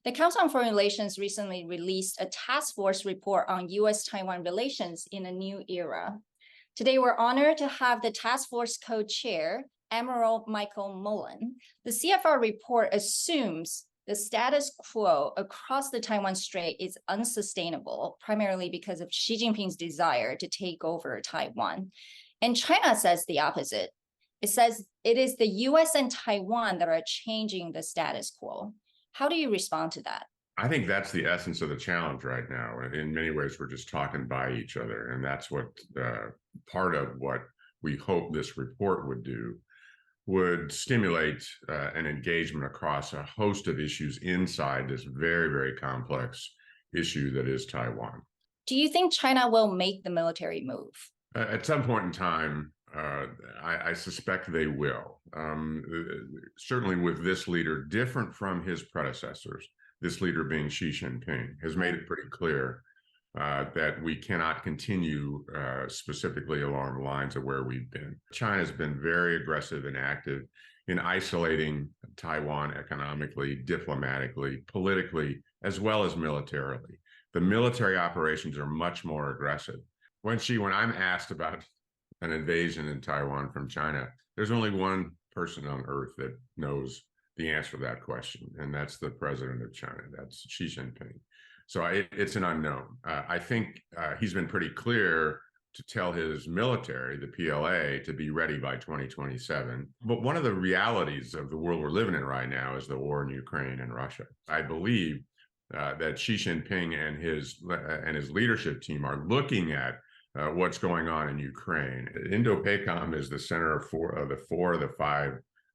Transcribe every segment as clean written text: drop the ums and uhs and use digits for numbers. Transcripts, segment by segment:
The Council on Foreign Relations recently released a task force report on U.S. Taiwan relations in a new era. Today, we're honored to have the task force co-chair, Admiral Michael Mullen. The CFR report assumes the status quo across the Taiwan Strait is unsustainable, primarily because of Xi Jinping's desire to take over Taiwan. And China says the opposite. It says it is the US and Taiwan that are changing the status quo. How do you respond to that? I think that's the essence of the challenge right now. In many ways, we're just talking by each other. And that's what part of what we hope this report would do, would stimulate an engagement across a host of issues inside this very, very complex issue that is Taiwan. Do you think China will make the military move? At some point in time, I suspect they will. Certainly with this leader, different from his predecessors, this leader being Xi Jinping, has made it pretty clear that we cannot continue specifically along the lines of where we've been. China's been very aggressive and active in isolating Taiwan economically, diplomatically, politically, as well as militarily. The military operations are much more aggressive. When I'm asked about an invasion in Taiwan from China, there's only one person on earth that knows the answer to that question, and that's the president of China. That's Xi Jinping. So it's an unknown. I think he's been pretty clear to tell his military, the PLA, to be ready by 2027. But one of the realities of the world we're living in right now is the war in Ukraine and Russia. I believe that Xi Jinping and his leadership team are looking at what's going on in Ukraine. Indo-PACOM is the center of four of the five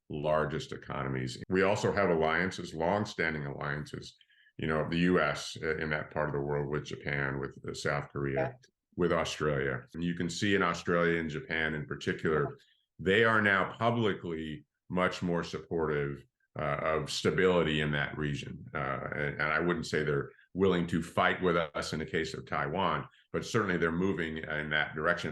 largest economies. We also have alliances, long-standing alliances, the U.S. in that part of the world with Japan, with South Korea, with Australia. And you can see in Australia and Japan in particular, they are now publicly much more supportive of stability in that region. And I wouldn't say they're willing to fight with us in the case of Taiwan, but certainly they're moving in that direction.